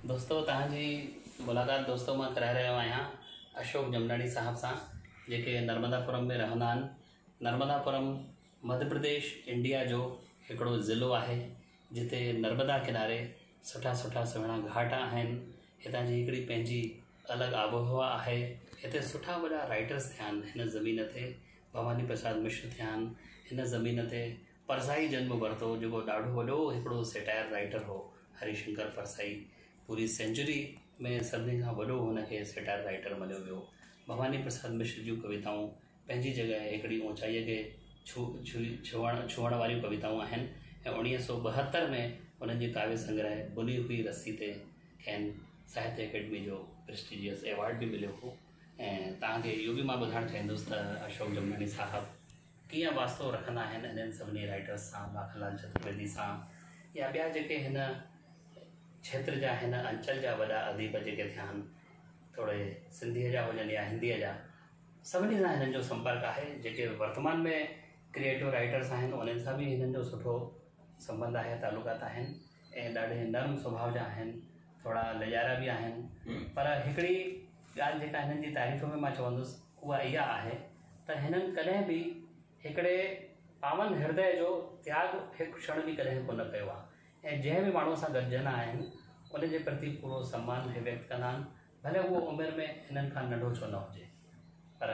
दोस्तों तव्हांजी मुलाक़ात दोस्तों मां कराए रहियो आहियां अशोक जमनानी साहब सां जेके नर्मदापुरम में रहंदा आहिनि। नर्मदापुरम मध्य प्रदेश इंडिया जो हिकिड़ो ज़िलो आहे जिते नर्मदा किनारे सुठा सुठा सुहिणा घाट आहिनि। हितां जी हिकिड़ी पंहिंजी अलॻि आबोहवा आहे। हिते सुठा वॾा राइटर्स थिया आहिनि हिन ज़मीन ते। भवानी प्रसाद मिश्र थिया आहिनि हिन ज़मीन ते। परसाई जन्म वरितो जेको ॾाढो वॾो हिकिड़ो सेटायर राइटर हो हरिशंकर परसाई। पूरी सेंचुरी में सभिनी खां वॾो हुनखे सेटायर राइटर मञियो वियो। भवानी प्रसाद मिश्र जूं कविताऊं पंहिंजी जॻह हिकिड़ी ऊचाईअ खे छुअण वारियूं कविताऊं आहिनि ऐं 1972 में उन्हनि जी काव्य संग्रह बुनी हुई रस्सी ते खेनि साहित्य अकेडमी जो प्रेस्टिजियस एवॉर्ड बि मिलियो हो। ऐं तव्हांखे इहो बि मां ॿुधाइणु चाहींदुसि त अशोक जमनानी साहबु कीअं वास्तो रखंदा आहिनि हिननि सभिनी राइटर्स सां, माखनलाल चतुर्वेदी सां या ॿिया जेके हिन क्षेत्र जा हिन अंचल जा वॾा अदीब जेके थिया आहिनि, थोरे सिंधीअ जा हुजनि या हिंदीअ जा, सभिनी सां हिननि जो संपर्क आहे। जेके वर्तमान में क्रिएटिव राइटर्स आहिनि उन्हनि सां बि हिननि जो सुठो संबंध आहे, तालुकात आहिनि ऐं ॾाढे नरम स्वभाव जा आहिनि, थोरा लजारा बि आहिनि। पर हिकिड़ी ॻाल्हि जेका हिननि जी तारीफ़ में मां चवंदुसि उहा इहा आहे त हिननि कॾहिं बि हिकिड़े पावन हृदय जो त्याग हिकु क्षण बि कॾहिं कोन कयो आहे ऐं जंहिं बि माण्हूअ सां गॾिजंदा आहिनि उनजे प्रति पूरो सम्मान व्यक्त कंदा आहिनि, भले उहो उमिरि में हिननि खां नंढो छो न हुजे। पर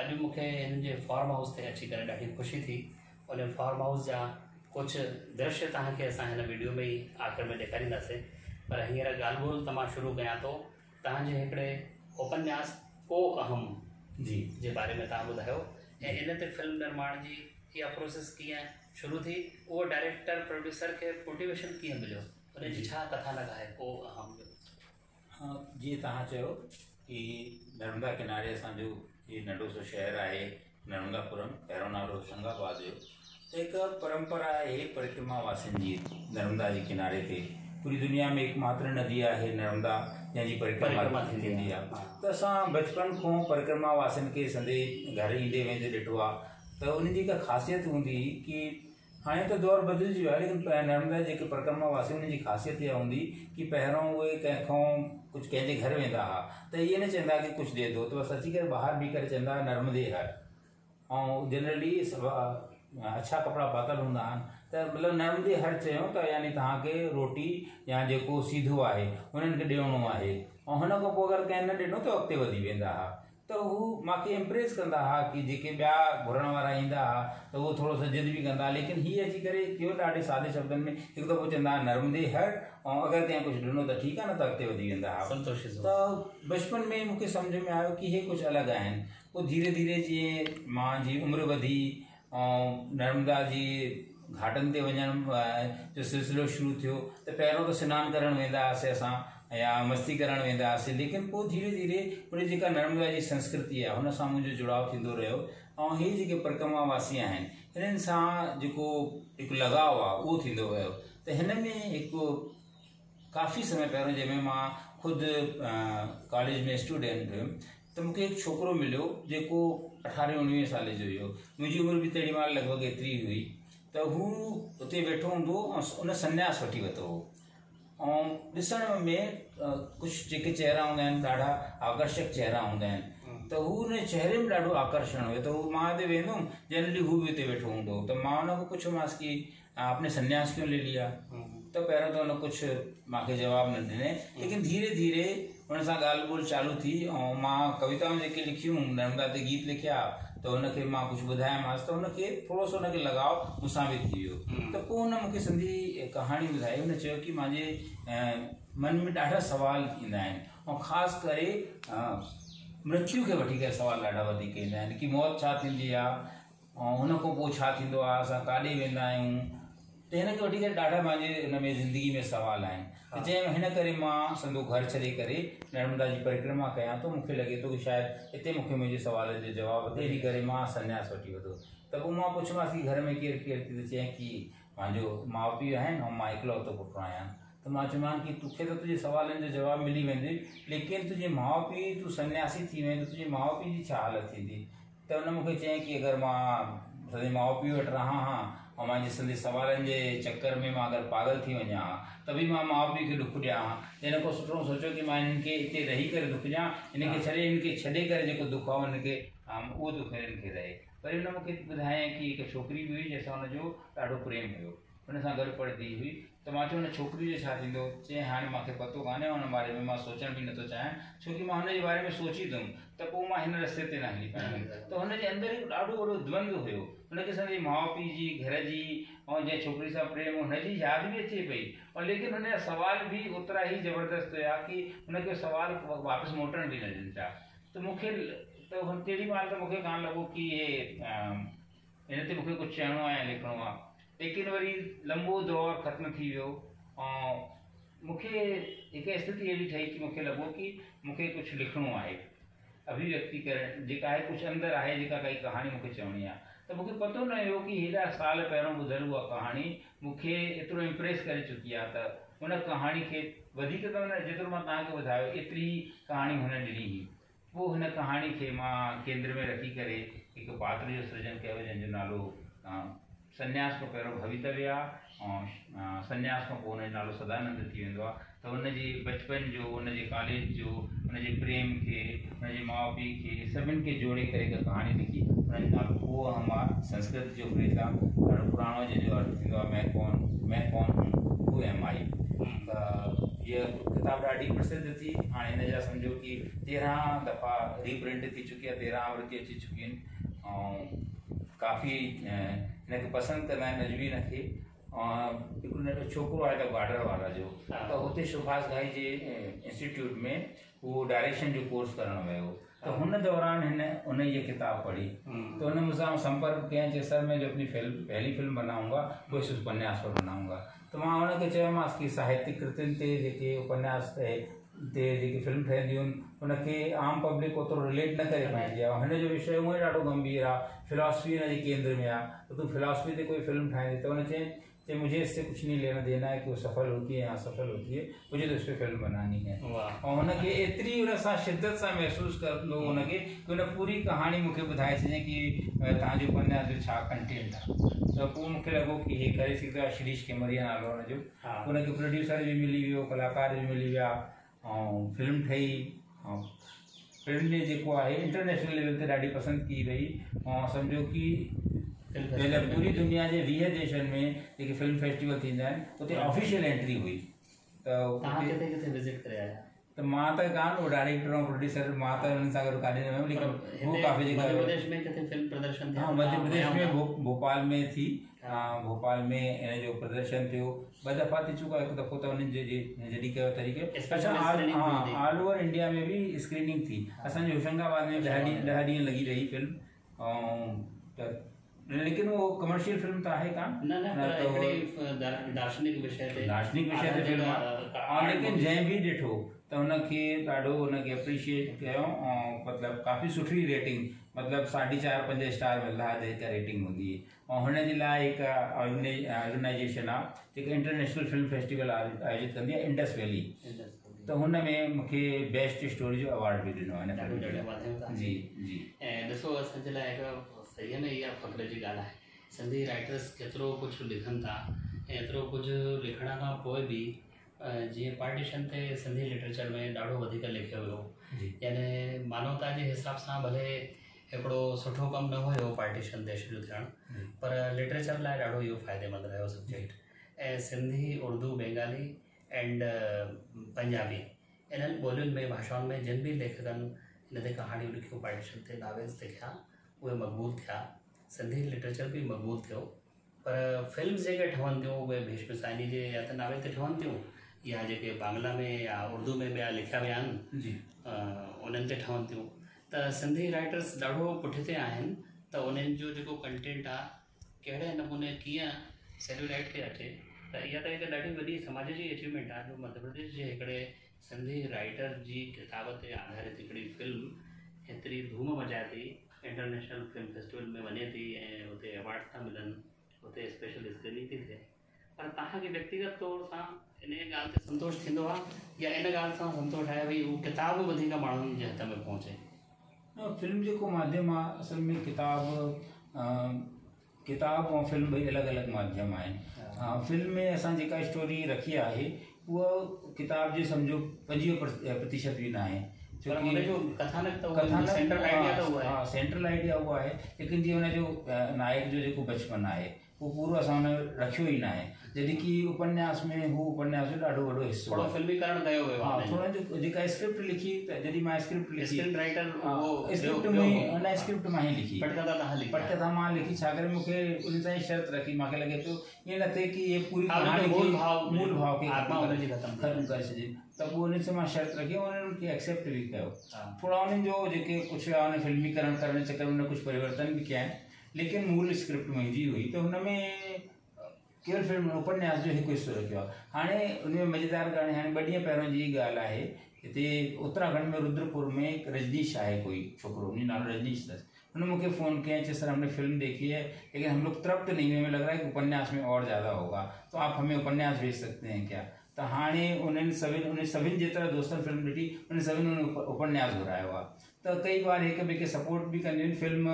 अॼु मूंखे हिननि जे फार्म हाउस ते अची करे ॾाढी ख़ुशी थी। उन फार्म हाउस जा कुझु दृश्य तव्हांखे असां हिन वीडियो में ई आख़िर में ॾेखारींदासीं। पर हींअर ॻाल्हि ॿोल त मां शुरू कयां थो तव्हांजे हिकिड़े उपन्यास को अहम जी जे बारे में तव्हां ॿुधायो ऐं इन ते फिल्म निर्माण जी इहा प्रोसेस कीअं शुरू थी, उहो डायरेक्टर प्रोड्यूसर खे मोटिवेशन कीअं मिलियो, उनजी छा कथानक आहे को अहम जो। जीअं तव्हां चयो कि नर्मदा किनारे असांजो ये नंढो सो शहर आहे नर्मदापुरम, पहिरों नालो होशंगाबाद जो। त हिकु परंपरा आहे परिक्रमा वासियुनि जी नर्मदा जे किनारे ते। पूरी दुनिया में एकमात्र नदी आहे नर्मदा जंहिंजी परिक्रमा थींदी आहे। त असां बचपन खां परिक्रमा वासियुनि खे संदे घर ईंदे वेंदे ॾिठो आहे। त उन्हनि जी हिकु ख़ासियत हूंदी कि हाणे त दौर बदिलिजी वियो आहे, लेकिन नर्मदा जेके परिक्रमा वासी उन्हनि जी ख़ासियत इहा हूंदी कि पहिरों उहे कंहिंखां कुझु कंहिंजे घर वेंदा हुआ त इहे न चवंदा कि कुझु ॾे थो, त बसि अची करे ॿाहिरि बीह करे चवंदा नर्मदे हर। ऐं जनरली अच्छा कपिड़ा पातल हूंदा आहिनि त मतिलबु नर्मदे हर चयूं त यानी तव्हांखे रोटी या जेको सीधो आहे उन्हनि खे ॾियणो आहे। ऐं हुन खां पोइ अगरि कंहिं न ॾिनो त अॻिते वधी वेंदा हुआ। त हू मूंखे इम्प्रेस कंदा हुआ कि जेके ॿिया घुरण वारा ईंदा हुआ त उहो थोरो सो ज़िद बि कंदा, लेकिन हीअ अची करे इहो ॾाढे सादे शब्दनि में हिकु दफ़ो चवंदा हुआ नर्मदे हर, ऐं अगरि कंहिं कुझु ॾिनो त ठीकु आहे न त अॻिते वधी वेंदा हुआ। त बचपन में मूंखे सम्झ में आयो कि इहे कुझु अलॻि आहिनि। पोइ धीरे धीरे जीअं मां जी उमिरि वधी ऐं नर्मदा जी घाटनि ते वञण जो सिलसिलो शुरू थियो त पहिरों त सनानु करणु वेंदा हुआसीं असां या मस्ती करणु वेंदा हुआसीं, लेकिन पोइ धीरे धीरे उन जेका नर्मदा जी संस्कृति आहे हुन सां मुंहिंजो जुड़ाव थींदो रहियो। ऐं हीअ जेके परिक्रमा वासी आहिनि हिननि सां जेको हिकु लगाव आहे उहो थींदो वियो। त हिन में हिकु काफ़ी समय पहिरियों जंहिंमें मां ख़ुदि कॉलेज में स्टूडेंट हुयुमि त मूंखे हिकु छोकिरो मिलियो जेको 18-19 साल जो हुयो। मुंहिंजी उमिरि बि तेॾी महिल लॻभॻि एतिरी हुई। त हू उते वेठो हूंदो ऐं उन संन्यास वठी वरितो हो। ऐं ॾिसण में कुझु जेके चहिरा हूंदा आहिनि ॾाढा आकर्षक चहिरा हूंदा आहिनि। त हू उन चहिरे में ॾाढो आकर्षण हुयो। त हू मां हिते वेंदुमि, जनरली हू बि हुते वेठो हूंदो। त मां हुन खां पुछियोमांसि कि आपने संन्यास क्यों ले लिया? त पहिरियों त हुन कुझु मूंखे जवाबु न ॾिने, लेकिन धीरे धीरे हुन सां ॻाल्हि ॿोल चालू थी। ऐं मां कविताऊं जेके लिखियूं, नर्मदा ते गीत लिखिया, त हुनखे मां कुझु ॿुधायोमांसि त हुनखे थोरो सो हुनखे लॻाव मूंसां बि थी वियो। त पोइ हुन मूंखे सिंधी कहाणी ॿुधाई। हुन चयो कि मुंहिंजे मन में ॾाढा सवाल ईंदा आहिनि ऐं ख़ासि करे मृत्यु खे वठी करे सवाल ॾाढा वधीक ईंदा आहिनि कि मौत छा थींदी आहे ऐं हुन खां पोइ छा थींदो आहे, असां काॾे वेंदा आहियूं। त हिन खे वठी करे ॾाढा मुंहिंजे हिन में ज़िंदगी में सवाल आहिनि। त चई हिन करे मां संदो घर छॾे करे नर्मदा जी परिक्रमा कयां थो। मूंखे लॻे थो कि शायदि हिते मूंखे मुंहिंजे सवाल जो जवाबु ॾे, इन करे मां संन्यास वठी वरितो। त पोइ मां पुछियोमांसि कि घर में केरु केरु थी? त चयईं कि मुंहिंजो माउ पीउ आहिनि ऐं मां इकलौतो पुटु आहियां। त मां चयोमांसि कि तोखे त तुंहिंजे सवालनि जो जवाबु मिली वेंदे, लेकिन तुंहिंजे माउ पीउ, तूं सन्यासी थी वें त तुंहिंजे माउ पीउ जी छा हालत थींदी? त हुन मूंखे चयईं कि अगरि मां सॼे माउ पीउ वटि रहां हा ऐं मां ॾिसंदे सवालनि जे चकर में मां अगरि पागल थी वञा त बि मां माउ पीउ खे ॾुख ॾियां। इन खां सुठो सोचियो कि मां हिननि खे हिते रही करे दुख ॾियां, हिनखे छॾे करे जेको दुख आहे हुनखे उहो दुख हिननि खे रहे। वरी हुन मूंखे ॿुधायईं कि हिकु छोकिरी बि हुई जंहिंसां हुनजो ॾाढो प्रेम हुयो, हुन सां गॾु पढ़ंदी हुई। त मां चयो हुन छोकिरी जो छा थींदो? चई हाणे मूंखे पतो कान्हे, हुन बारे में मां सोचण बि नथो चाहियां, छोकी मां हुनजे बारे में सोचींदुमि त पोइ मां हिन रस्ते ते न हली पाईंदुमि। त हुनजे अंदरि हिकु ॾाढो वॾो द्वंद्व हुयो, हुनखे संदे माउ पीउ जी, घर जी ऐं जंहिं छोकिरी सां प्रेम हुनजी यादि बि अचे पई, और लेकिन हुनजा सवाल बि ओतिरा ई ज़बरदस्त हुया कि हुनखे सवाल वापसि मोटण बि न ॾिनि पिया। त मूंखे त तेॾी महिल त मूंखे कान लॻो कि हिन ते मूंखे कुझु चइणो आहे या लिखिणो आहे। लेकिन वरी लंबो दौर ख़त्म थी वियो ऐं मूंखे हिकु स्थिति अहिड़ी ठही कि मूंखे लॻो कि मूंखे कुझु लिखिणो आहे, अभिव्यक्ति करणु जेका आहे, कुझु अंदरि आहे जेका काई कहाणी मूंखे चवणी आहे। त मूंखे पतो न हुयो कि हेॾा साल पहिरियों ॿुधल उहा कहाणी मूंखे एतिरो इम्प्रेस करे चुकी आहे। त हुन कहाणी खे वधीक त न, जेतिरो मां तव्हांखे ॿुधायो एतिरी कहाणी हुन ॾिनी हुई। पोइ हिन कहाणी खे मां केंद्र में रखी करे हिकु पात्र जो सृजन कयो जंहिंजो नालो संन्यास खां पहिरियों भवितव्य आहे ऐं संन्यास खां पोइ हुनजो नालो सदानंद थी वेंदो आहे। त हुनजे बचपन जो, हुनजे कॉलेज जो, हुनजे प्रेम खे, हुनजे माउ पीउ खे, सभिनि खे जोड़े करे हिकु कहाणी लिखी। हुनजो नालो वो हम आहे, संस्कृत जो फ्रेज़ आहे, ॾाढो पुराणो, जंहिंजो अर्थ थींदो आहे मैं कौन हूँ वो एम आई। त हीअ किताबु ॾाढी प्रसिद्ध थी। हाणे हिन जा सम्झो कि 13 दफ़ा रीप्रिंट थी चुकी आहे, 13 आवृत्ति अची चुकियूं आहिनि ऐं काफ़ी हिनखे पसंदि कंदा आहिनि नजवीन खे। हिकिड़ो नंढो छोकिरो आहे त बॉर्डर वारा जो, त हुते सुभाष घाई जे इंस्टीट्यूट में उहो डायरेक्शन जो कोर्स करणु वियो। तो हुन दौरान हिन उन ये किताब पढ़ी, तो उन्होंने मुझसे संपर्क किया कि सर मैं जो अपनी पहली फिल्म बनाऊंगा वो इस उपन्यास पर बनाऊंगा। तो मां उनखे चयोमांसि कि साहित्यिक कृतियुनि ते जेके उपन्यास ते जेकी फिल्म ठहंदियूं आहिनि उनखे आम पब्लिक ओतिरो रिलेट न करे पाईंदी आहे। हिन जो विषय उहो ई ॾाढो गंभीर आहे, फिलॉसफी हिन जे केंद्र में आहे, त तूं फिलॉसफी ते कोई फिल्म ठाहींदी। तो हुन चई मुझे इससे कुछ नहीं लेना देना है कि वो सफल होती है या असफल होती है, मुझे तो इस पर फिल्म बनानी है। और हुनखे एतिरी हुन सां शिद्दत सां महसूसु कंदो हुनखे कि हुन पूरी कहाणी मूंखे ॿुधाए छॾियईं कि तव्हांजो उपन्यास जो छा कंटेंट आहे। त पोइ मूंखे लॻो कि हे करे सघंदो आहे। शिरीष केमरिया नालो हुनजो, हुनखे प्रोड्यूसर बि मिली वियो, कलाकार बि मिली विया ऐं फिल्म ठही। ऐं फिल्म में जेको आहे इंटरनेशनल लेवल ते ॾाढी पसंदि की वई ऐं सम्झो कि पहले पूरी दुनिया जे 20 देशनि में जेके फिल्म फेस्टिवल थींदा आहिनि उते ऑफिशियल एंट्री हुई। त किथे विज़िट करे आया? त मां त कान हो डायरेक्टर ऐं प्रोड्यूसर, मां त हुननि सां गॾु काॾे न वियुमि, लेकिन वो काफ़ी जगह मध्य प्रदेश में किथे फिल्म प्रदर्शन थियो? हाँ, मध्य प्रदेश में भोपाल में थी। भोपाल में हिन जो प्रदर्शन थियो 2 दफ़ा थी चुका। हिकु दफ़ो त हुननि जॾहिं कयो तरीक़े, अच्छा ऑल ओवर इंडिया में बि स्क्रीनिंग थी। असांजे होशंगाबाद में 10 ॾींहं लॻी रही फिल्म। लेकिन वो कमर्शियल फिल्म तो है कान, दार्शनिक विषय ते फिल्म आहे। लेकिन जंहिं बि ॾिठो त हुनखे ॾाढो हुनखे अप्रिशिएट कयो ऐं मतिलबु काफ़ी सुठी रेटिंग, मतिलबु 4.5-5 स्टार मिलंदा जेका रेटिंग हूंदी है। ऐं हुनजे लाइ हिकु ऑर्गेनाइजेशन आहे जेका इंटरनेशनल फिल्म फेस्टिवल आयोजित कंदी आहे, इंडस वैली। तो हुन में मूंखे बेस्ट स्टोरी जो अवार्ड बि ॾिनो आहे। जी जी। ऐं ॾिसो असांजे लाइ हिकु सही में इहा फ़ख्र जी ॻाल्हि आहे, सिंधी राइटर्स केतिरो कुझु लिखनि था ऐं एतिरो कुझु लिखण खां पोइ बि जीअं पार्टीशन ते सिंधी लिटरेचर में ॾाढो वधीक लिखियो वियो। यानी मानवता जे हिसाब सां भले हिकिड़ो सुठो कमु न हुयो पार्टीशन ते शुरू थियणु, पर लिटरेचर लाइ ॾाढो इहो फ़ाइदेमंद रहियो सब्जेक्ट। ऐं सिंधी, उर्दू, बंगाली एंड पंजाबी इन्हनि ॿोलियुनि में, भाषाउनि में जिन बि लेखकनि हिन ते कहाणियूं लिखियूं, पार्टीशन ते नॉवेल्स लिखिया, उहे मक़बूल थिया। सिंधी लिटरेचर बि मक़बूल थियो। पर फिल्म्स जेके ठहनि थियूं उहे भीष्म साइनी जे या त नावे ते ठहनि थियूं या जेके बांग्ला में या उर्दू में ॿिया लिखिया विया आहिनि जी, उन्हनि ते ठहनि थियूं। त सिंधी राइटर्स ॾाढो पुठिते आहिनि। त उन्हनि जो जेको कंटेंट आहे कहिड़े नमूने कीअं सेल्यूलाइट खे अचे, त इहा त हिकु ॾाढी वॾी समाज जी अचीवमेंट आहे जो मध्य प्रदेश जे हिकिड़े सिंधी राइटर जी किताब ते आधारित हिकिड़ी फिल्म एतिरी धूम मचाए थी, इंटरनेशनल फिल्म फेस्टिवल में वञे थी ऐं हुते अवार्ड था मिलनि, हुते स्पेशल स्क्रीनिंग थी थिए। पर तव्हांखे व्यक्तिगत तौर सां इन ॻाल्हि ते संतोष थींदो आहे या इन ॻाल्हि सां संतोष आहे भई उहा किताब वधीक माण्हुनि जे हथ में पहुचे? फिल्म जेको माध्यम आहे असल में किताब किताब ऐं फिल्म ॿई अलॻि अलॻि माध्यम आहिनि। फिल्म में असां जेका स्टोरी रखी आहे उहा किताब जे सम्झो 25% बि न आहे, सेंट्रल आइडिया उहो आहे, लेकिन जीअं हुनजो नायक जो जेको बचपन आहे वो पूरो असां हुन रखियो ई न आहे, जॾहिं की उपन्यास में हू उपन्यास जो ॾाढो वॾो हिसो थोरो फिल्मीकरण कयो वियो आहे। थोरो जेका स्क्रिप्ट लिखी, त जॾहिं मां स्क्रिप्ट लिखी स्क्रीन राइटर स्क्रिप्ट में हुन स्क्रिप्ट मां ई लिखी, पटकथा मां लिखी, छा करे मूंखे उन सां ई शर्त रखी, मूंखे लॻे पियो ईअं न थिए की ये पूरी कहानी मूल भाव खे ख़त्म करे छॾे, त पोइ उन सां मां शर्त रखी, उन्हनि खे एक्सेप्ट बि कयो। थोरा उन्हनि जो जेके कुझु आहे उन फिल्मीकरण करण जे चक्कर में कुझु परिवर्तन बि कया आहिनि, लेकिन मूल स्क्रिप्ट मुंहिंजी हुई, त हुन में केवल फिल्म उपन्यास जो हिकु हिसो रखियो आहे। हाणे उन में मज़ेदार ॻाल्हि, हाणे 2 ॾींहं पहिरियों जी ॻाल्हि आहे, हिते उत्तराखंड में रुद्रपुर में एक रजनीश आहे कोई छोकिरो, उनजो नालो रजनीश अथसि, उन्होंने मुझे फ़ोन किया, जैसे सर हमने फिल्म देखी है लेकिन हम लोग तृप्त नहीं हुए, हमें लग रहा है कि उपन्यास में और ज़्यादा होगा, तो आप हमें उपन्यास भेज सकते हैं क्या। तो हाणे उन्हें सभी जेतिरा दोस्तनि फिल्म ॾिठी, उन्हें सभी उपन्यास घुरायो आहे। तो कई बार एक ॿिए खे सपोर्ट भी कंदियूं आहिनि, फिल्म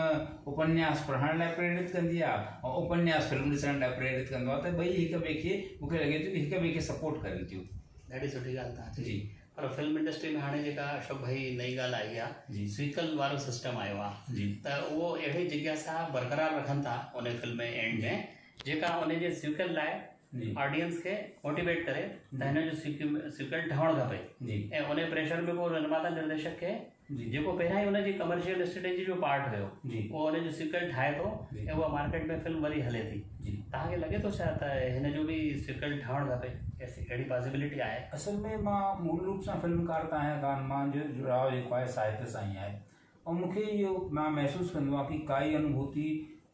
उपन्यास पढ़ण लाइ प्रेरित कंदी आहे और उपन्यास फिल्म ॾिसण लाइ प्रेरित कंदो आहे, त ॿई हिक ॿिए खे मूंखे लॻे थो कि हिक ॿिए खे सपोर्ट करनि थियूं। ॾाढी सुठी ॻाल्हि तव्हां जी। पर फिल्म इंडस्ट्री में हाणे जेका अशोक भाई नई ॻाल्हि आई आहे, सीक्वल वारो सिस्टम आयो आहे, त उहो अहिड़ी जिज्ञासा बरक़रार रखनि था उन फिल्म में एंड में, जेका उनजे सीक्वल लाइ ऑडियंस के मोटिवेट करे त हिन जो सीक्वल ठहणु खपे, ऐं उन प्रेशर में को निर्माता निर्देशक खे जेको पहिरियां ई हुनजी कमर्शियल स्ट्रेटेजी जो पार्ट हुयो, उहो हुनजो सीक्वल ठाहे थो ऐं उहा मार्केट में फिल्म वरी हले थी। तव्हांखे लॻे थो छा त हिन जो बि सीक्वल ठहणु खपे, अहिड़ी पॉसिबिलिटी आहे? असल में मां मूल रूप सां फिल्मकार त आहियां कान, मुंहिंजो जुड़ाव जेको आहे साहित्य सां ई आहे, ऐं मूंखे इहो मां महसूसु कंदो आहे कि काई अनुभूति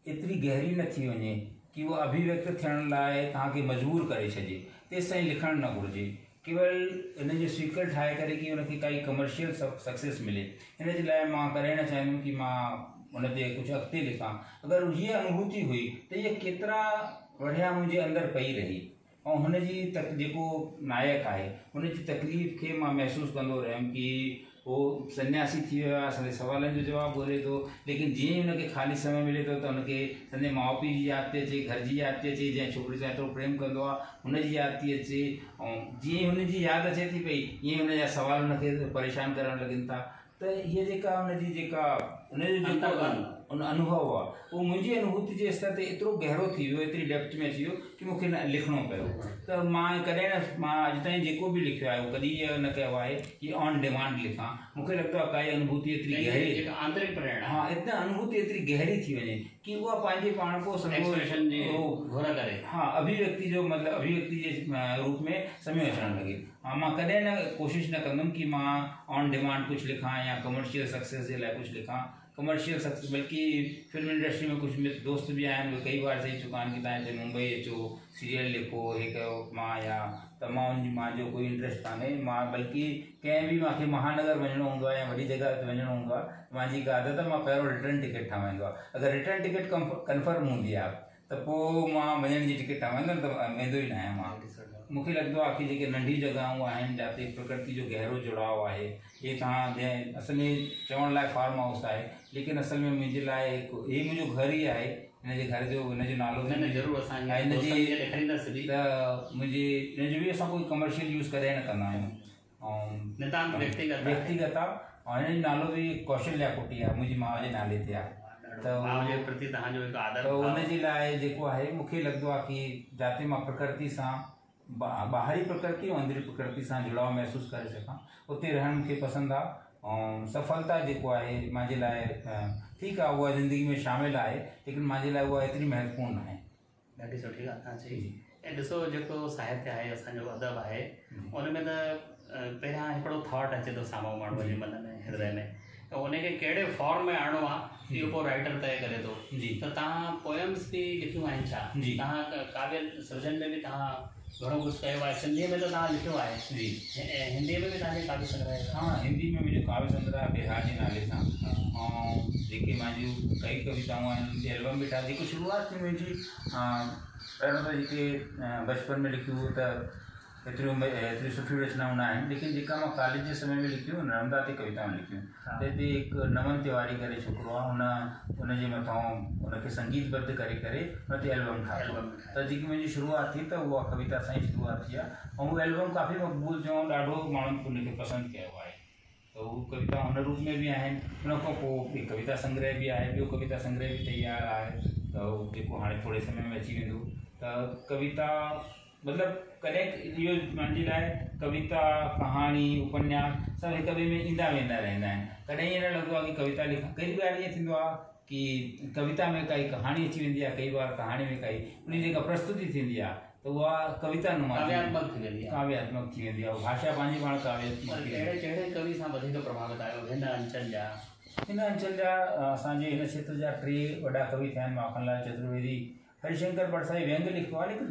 एतिरी गहरी न थी वञे कि उहा अभिव्यक्त थियण लाइ तव्हांखे मजबूर करे छॾे, तेसि ताईं लिखणु न घुरिजे। केवल इन जो सीक्वल ठाहे करे कि उनखे काई कमर्शियल सक्सेस मिले, हिन जे लाइ मां करे न चाहींदुमि कि मां उन ते कुझु अॻिते लिखां। अगरि हीअ अनुभूति हुई त इहे केतिरा बढ़िया मुंहिंजे अंदरि पई रही, ऐं हुनजी जेको नायक आहे हुनजी तकलीफ़ खे मां महसूसु कंदो रहियुमि कि वो सन्यासी थी वियो आहे, असांजे सवालनि जो जवाबु ॻोल्हे थो, लेकिन जीअं ई हुनखे ख़ाली समय मिले थो त हुनखे संदे माउ पीउ जी यादि थी अचे, घर जी यादि थी अचे, जंहिं छोकिरी सां एतिरो प्रेम कंदो आहे हुनजी यादि थी अचे, ऐं जीअं ई हुनजी यादि अचे थी पई ईअं ई हुनजा सवाल हुनखे परेशान करणु लॻनि था। त हीअ जेका हुनजी जेका हुनजो जेको अनुभव आहे उहो मुंहिंजी अनुभूति जे स्तर ते एतिरो गहरो थी वियो, एतिरी डेप्थ में अची वियो कि मूंखे लिखणो पियो। त मां कॾहिं न, मां अॼु ताईं जेको बि लिखियो आहे उहो कॾहिं इहो न कयो आहे कि ऑन डिमांड लिखां। मूंखे लॻंदो आहे काई अनुभूति एतिरी गहरी, आंतरिक प्रेरणा, हाँ इतना अनुभूति एतिरी गहरी थी वञे कि उहा पंहिंजे पाण को करे, हाँ अभिव्यक्ति जो मतिलबु अभिव्यक्ति जे रूप में समय अचणु लॻे। हाँ मां कॾहिं न कोशिशि न कंदुमि कि मां ऑन डिमांड कुझु लिखां या कमर्शियल सक्सेस जे लाइ कुझु लिखां। कमर्शियल सक्सेस, बल्कि फिल्म इंडस्ट्री में कुछ दोस्त भी आहिनि, उहे कई बार चई चुका आहिनि कि तव्हां हिते मुंबई अचो, सीरियल लिखो, हे कयो, मां या त मुंहिंजो कोई इंट्रस्ट कान्हे। मां बल्कि कंहिं बि मूंखे महानगर वञिणो हूंदो आहे या वॾी जॻह ते वञिणो हूंदो आहे, मुंहिंजी हिकु आदत आहे, मां पहिरियों रिटर्न टिकट ठहाराईंदो आहे। अगरि रिटर्न टिकट कंफर्म हूंदी आहे त पोइ मां वञण जी टिकट ठहाराईंदुमि, त वेंदो ई न आहियां मां। मूंखे लॻंदो आहे कि जेके नंढी जॻहियूं आहिनि जिते प्रकृति जो गहरो जुड़ाव आहे, ये तव्हां जंहिं असल में चवण लाइ फार्म हाउस आहे, लेकिन असल में मुंहिंजे लाइ हे मुंहिंजो घर ई आहे। हिनजे घर जो हिनजो नालो ज़रूरु असां हिनजी, त मुंहिंजी हिनजो बि असां कोई कमर्शियल यूज़ करे न कंदा आहियूं, ऐं व्यक्तिगत आहे। ऐं हिनजो नालो बि कौशल्या कुटी आहे, मुंहिंजी माउ जे नाले ते आहे। त हुनजे लाइ जेको आहे मूंखे लॻंदो आहे कि जिते मां प्रकृति सां, ॿाहिरी प्रकृति ऐं अंदरी प्रकृति सां जुड़ाव महसूसु करे सघां, उते रहणु मूंखे पसंदि आहे। ऐं सफलता जेको आहे मुंहिंजे लाइ ठीकु आहे, उहा ज़िंदगी में शामिलु आहे, लेकिन मुंहिंजे लाइ उहा एतिरी महत्वपूर्ण आहे। ॾाढी सुठी ॻाल्हि तव्हां चई। ऐं ॾिसो जेको साहित्य आहे, असांजो अदब आहे, उन में त पहिरियां हिकिड़ो थॉट अचे थो साम्हूं माण्हूअ जे मन में, हृदय में, त उनखे कहिड़े फॉर्म में आणिणो आहे इहो पोइ राइटर तय करे थो। त तव्हां पोयम्स बि लिखियूं आहिनि छा? तव्हां काव्य सृजन में बि तव्हां घणो कुझु कयो आहे? सिंधीअ में त तव्हां लिखियो आहे, हिंदीअ में बि तव्हांजे काव्य संग्रह आहे? हाँ, हिंदी में मुंहिंजो काव्य संग्रह आहे बिहार जे नाले सां, ऐं जेके मुंहिंजियूं कई कविताऊं आहिनि उनजी एल्बम बि ठाही। जेको शुरूआत थी मुंहिंजी, पहिरियों त जेके बचपन में लिखियूं त एतिरी सुठी रचनाऊं न आहिनि, लेकिन जेका मां कॉलेज जे समय में लिखियूं नर्मदा ते कविताऊं लिखियूं। त हिते हिकु नमन तिवारी करे छोकिरो आहे, उनजे मथां उनखे संगीतबद्ध करे हुन ते एल्बम ठाहियो। त जेकी मुंहिंजी शुरूआत थी त उहा कविता सां ई शुरूआत थी आहे, ऐं उहा एल्बम काफ़ी मक़बूल थियो, ॾाढो माण्हुनि उनखे पसंदि कयो आहे। त उहो कविता हुन रूप में बि आहिनि। उन खां पोइ कविता संग्रह बि आहे, ॿियो कविता संग्रह बि तयारु आहे, त जेको हाणे थोरे समय में अची वेंदो। त कविता मतिलबु कॾहिं इहो मुंहिंजे लाइ कविता, कहाणी, उपन्यास सभु हिक ॿिए में ईंदा वेंदा रहंदा आहिनि। कॾहिं ईअं न लॻंदो आहे कि कविता लिखां। कई बार ईअं थींदो आहे कि कविता में काई कहाणी अची वेंदी आहे, कई बार कहाणी में काई उन जेका प्रस्तुति थींदी आहे त उहा कविता नुमा काव्यात्मक थी वेंदी आहे, काव्यात्मक थी वेंदी आहे। भाषा पंहिंजी पाण काव्यात्मक थी वेंदी आहे। कहिड़े कवि सां वधीक प्रभावित आहियो हिन अंचल जा? हिन अंचल जा असांजे हिन क्षेत्र जा 3 वॾा कवि थिया आहिनि। माखनलाल चतुर्वेदी, हरिशंकर बरसाई व्यंग लिखियो आहे, लेकिन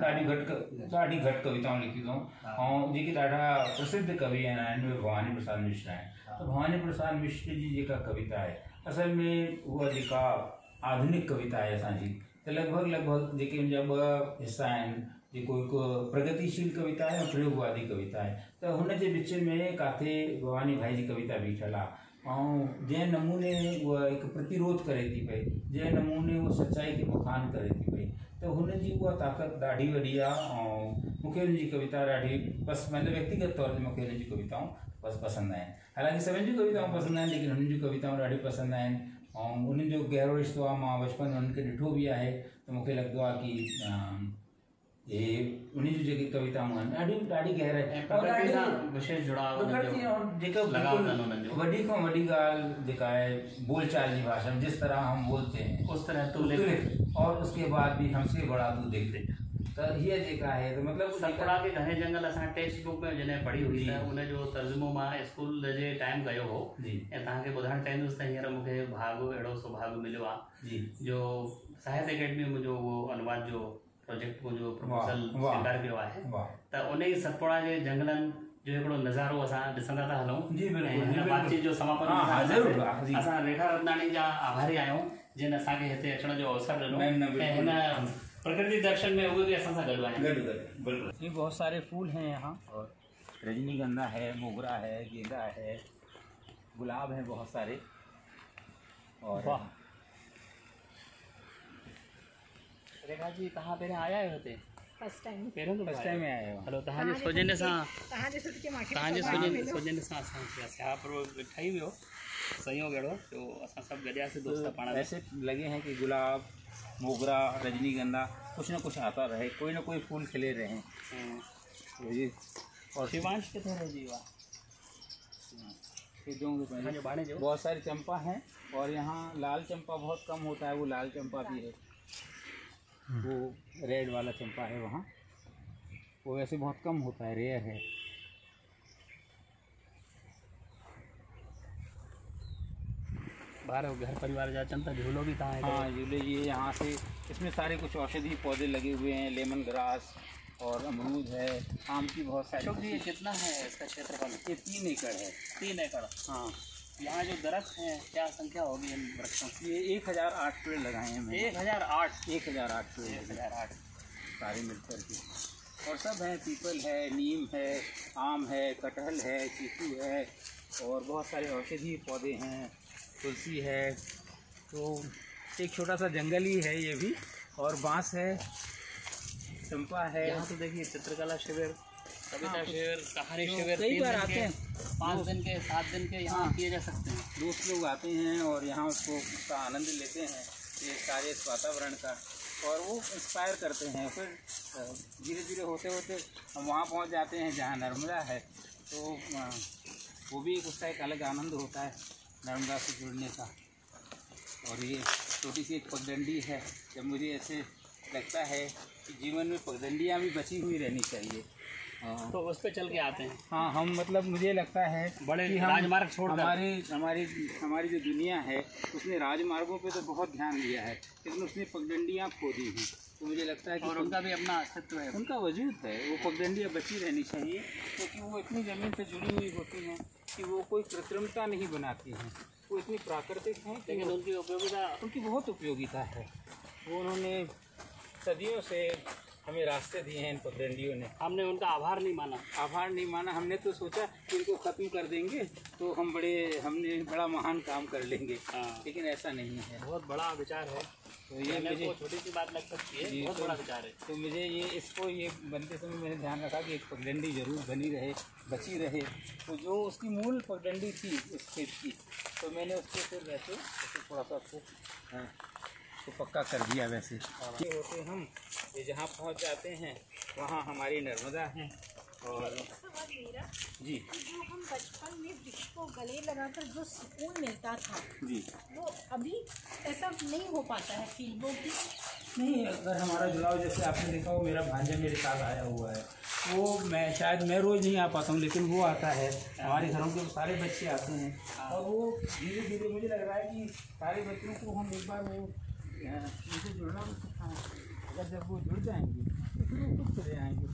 ॾाढी घटि कविताऊं लिखियूं अथऊं। ऐं जेके ॾाढा प्रसिद्ध कवि आहिनि उहे भवानी प्रसाद मिश्र आहिनि। त भवानी प्रसाद मिश्र जी जेका कविता आहे असल में उहा जेका आधुनिक कविता आहे असांजी, त लॻभॻि जेके मुंहिंजा 2 हिसा आहिनि, जेको हिकु प्रगतिशील कविता आहे ऐं प्रयोगवादी कविता आहे, त हुन जे विच में काथे भवानी भाई जी कविता बीठल आहे। ऐं जंहिं नमूने उहा हिकु प्रतिरोध करे थी पई, जंहिं नमूने उहा सचाई खे बखान करे थी पई, त हुनजी उहा ताक़त ॾाढी वॾी आहे। ऐं मूंखे हुनजी कविता ॾाढी मतिलबु व्यक्तिगत तौर ते मूंखे हुनजी कविताऊं पसंदि आहिनि। हालांकि सभिनि जूं कविताऊं पसंदि आहिनि, लेकिन हुननि जूं कविताऊं ॾाढी पसंदि आहिनि। ऐं उन्हनि जो गहरो रिश्तो आहे, मां बचपन में उन्हनि खे ॾिठो बि आहे, त मूंखे लॻंदो आहे कि ये उन्हीं जो जेकी कविताऊं आहिनि ॾाढी गहराई विशेष जुड़ाव जेका वॾी खां वॾी ॻाल्हि जेका आहे बोलचाल जी भाषा में, जिस तरह हम बोलते हैं उस तरह तू लिख, और उसके बाद भी हमसे बड़ा तू देख। त हीअ जेका आहे त मतिलबु सतपुड़ा के घणे जंगल असां टेक्स्ट बुक में जॾहिं पढ़ी हुई त उनजो तर्जुमो मां स्कूल जे टाइम कयो हो। ऐं तव्हांखे ॿुधाइणु चाहींदुसि त हींअर मूंखे अहिड़ो सौभाग्य मिलियो आहे जो साहित्य अकेडमी मुंहिंजो उहो अनुवाद जो प्रोजेक्ट मुंहिंजो प्रपोज़ल स्वीकार कयो आहे। त उन ई सतपुड़ा जे जंगलनि जो हिकिड़ो नज़ारो असां ॾिसंदा था हलूं। हिन बातचीत जो समापन असां रेखा रत्नाणी जा आभारी आहियूं जिन असांखे हिते अचण जो अवसर ॾिनो ऐं हिन प्रकृति दर्शन में उहे भी असां सां गॾु आहिनि। ये बहुत सारे फूल हैं यहाँ, और रजनीगंधा है, मोगरा है, गेंदा है, गुलाब हैं बहुत सारे। और रेखा जी तव्हां पहिरियों आया आहियो हिते? फर्स्ट टाइम में आया आहियो। हलो तव्हांजे सौजन्य सां तव्हांजे असांखे सियापुर ठही वियो संयोग अहिड़ो जो असां सभु गॾियासीं दोस्त पाण। ऐसे लगे हैं कि गुलाब, मोगरा, रजनीगंधा कुछ न कुछ आता रहे, कोई ना कोई फूल खिले रहे हैं। तो ये और शिवांश कितने रह जी हुआ बहुत सारी चंपा हैं, और यहाँ लाल चंपा बहुत कम होता है, वो लाल चंपा भी है, वो रेड वाला चंपा है वहाँ, वो वैसे बहुत कम होता है, रेयर है। बाहर घर परिवार जा चंता झूलो भी था। हाँ झूले ये यहाँ से, इसमें सारे कुछ औषधि पौधे लगे हुए हैं, लेमन ग्रास और अमरूद है, आम की बहुत सारी। अशोक जी ये कितना है इसका क्षेत्रफल? ये 3 एकड़ है। 3 एकड़। हाँ यहाँ जो दरख्त हैं क्या संख्या होगी इन वृक्षों की? ये 1008 पेड़ लगाए हैं मैंने। 1008 पेड़ 1008 सारे मिलकर के, और सब हैं, पीपल है, नीम है, आम है, कटहल है, चीकू है, और बहुत सारे औषधि पौधे हैं, तुलसी है। तो एक छोटा सा जंगल ही है ये भी, और बांस है, चंपा है। यहाँ तो देखिए चित्रकला शिविर, कविता शिविर, कहानी शिविर कई बार आते हैं, 5 दिन के 7 दिन के यहाँ किए जा सकते हैं। दोस्त लोग आते हैं और यहाँ उसका आनंद लेते हैं, ये सारे इस वातावरण का, और वो इंस्पायर करते हैं। फिर धीरे धीरे होते होते हम वहाँ पहुँच जाते हैं जहाँ नर्मदा है, तो वो भी उसका एक अलग आनंद होता है नर्मदा से जुड़ने का। और ये छोटी सी एक पगडंडी है, जब मुझे ऐसे लगता है कि जीवन में पगडंडियाँ भी बची हुई रहनी चाहिए, तो उस पर चल के आते हैं। हाँ हम मतलब मुझे लगता है बड़े कि राजमार्ग छोड़ हमारी जो दुनिया है उसने राजमार्गों पे तो बहुत ध्यान दिया है, लेकिन उसने पगडंडियाँ खो दी हैं। तो मुझे लगता है कि और उनका भी अपना अस्तित्व है, उनका वजूद है, वो पगडंडियाँ बची रहनी चाहिए, क्योंकि वो इतनी ज़मीन से जुड़ी हुई होती हैं कि वो कोई कृत्रिमता नहीं बनाती हैं, वो इतनी प्राकृतिक हैं। लेकिन उनकी उपयोगिता, उनकी बहुत उपयोगिता है। वो उन्होंने सदियों से हमें रास्ते दिए हैं इन पगडंडियों ने। हमने उनका आभार नहीं माना। आभार नहीं माना, हमने तो सोचा कि इनको ख़त्म कर देंगे तो हमने बड़ा महान काम कर लेंगे। लेकिन ऐसा नहीं है। बहुत बड़ा विचार है। तो ये मुझे छोटी सी बात लग सकती है, बहुत बड़ा विचार है। तो मुझे ये बनते समय मैंने ध्यान रखा कि एक पगडंडी जरूर बनी रहे, बची रहे। तो जो उसकी मूल पगडंडी थी उस खेत की, तो मैंने उसको फिर वैसे थोड़ा सा उसको पक्का कर दिया। वैसे ये होते हम ये जहाँ पहुँच जाते हैं वहाँ हमारी नर्मदा है। और मेरा जी, जो हम बचपन में वृक्ष को गले लगाकर जो सुकून मिलता था जी, वो अभी ऐसा नहीं हो पाता है फील वो कि नहीं, अगर हमारा जुड़ाव जैसे आपने देखा वो मेरा भांजा मेरे साथ आया हुआ है, वो मैं रोज़ नहीं आ पाता हूँ लेकिन वो आता है। हमारे घरों के सारे बच्चे आते हैं और वो धीरे धीरे मुझे लग रहा है कि सारे बच्चों को हम एक बार वो उनसे जुड़ना भी सिखाएँ। अगर जब वो जुड़ जाएंगे तो फिर वो खुद चले आएंगे।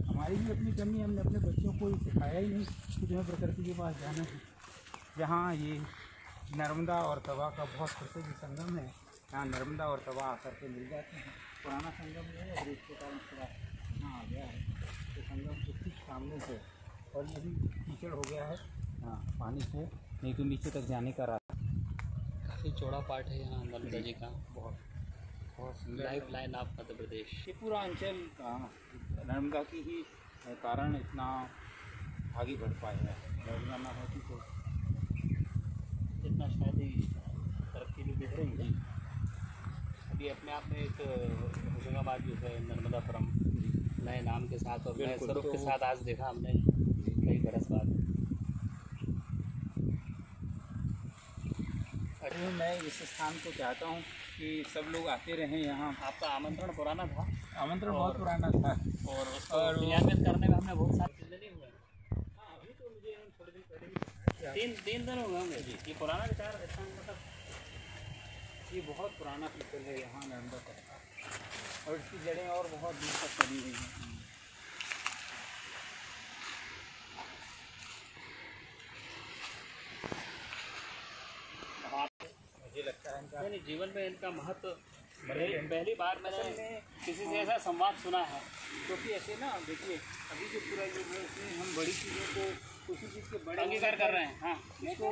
हमारी भी अपनी कमी, हमने अपने बच्चों को सिखाया ही नहीं कि तुम्हें प्रकृति के पास जाना है। जहाँ ये नर्मदा और तवा का बहुत प्रसिद्ध संगम है, यहाँ नर्मदा और तवा आकर के मिल जाते हैं। पुराना संगम जो है अगर इसके कारण थोड़ा यहाँ आ गया है, तो संगम के ठीक सामने से और ये भी कीचड़ हो गया है। हाँ, पानी से नहीं तो नीचे तक जाने का रास्ता। काफ़ी चौड़ा पार्ट है यहाँ नर्मदा जी का। बहुत सुंदर life line of Madhya Pradesh. ये पूरा अंचल नर्मदा की ही कारण इतना आगे बढ़ पाया है। नर्मदा ना होती तो इतना शायद ही तरक्की भी बिखरेंगी। अभी अपने आप में एक होशंगाबाद जो है नर्मदापुरम नए नाम के साथ और नए स्वरूप के साथ आज देखा हमने कई बरस बाद। अरे मैं इस स्थान को चाहता हूँ कि सब लोग आते रहें यहाँ। आपका आमंत्रण पुराना था। आमंत्रण बहुत पुराना था और उसको क्रियान्वित करने में हमने बहुत सारे चीज़ें नहीं हुए। हाँ, अभी तो मुझे थोड़े दिन पहले तीन दिन हो गए होंगे जी। ये पुराना विचार ऐसा मतलब ये बहुत पुराना पीपल है यहाँ नर्मदा का, और इसकी जड़ें और बहुत दूर तक फैली हुई हैं। मुझे लगता है इनका नहीं, जीवन में इनका महत्व पहली बार मैंने किसी से ऐसा संवाद सुना है। क्योंकि ऐसे ना देखिए अभी जो पूरा युग है उसमें हम बड़ी चीज़ों को किसी चीज़ के बड़े अंगीकार कर रहे हैं। हाँ, इसको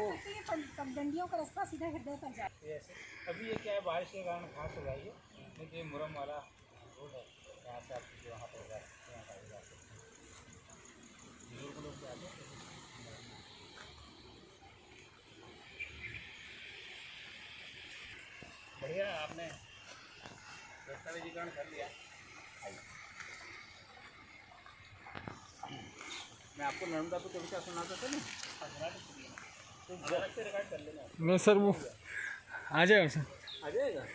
पगडंडियों का रास्ता सीधा हृदय पर जाता है। ऐसे अभी ये क्या है, बारिश के कारण घास हो गई है, नहीं तो ये मुरम वाला रोड है, यहाँ से आप वहाँ पर जा सकते हैं, यहाँ जा सकते हैं। बुजुर्ग लोग जाते हैं। बढ़िया आपने दस्तावेजीकरण कर लिया। मैं आपको नर्मदा पे कविता सुनाता था ना, तो रिकॉर्ड कर लेना। नहीं सर, वो आ जाएगा सर। आ जाएगा।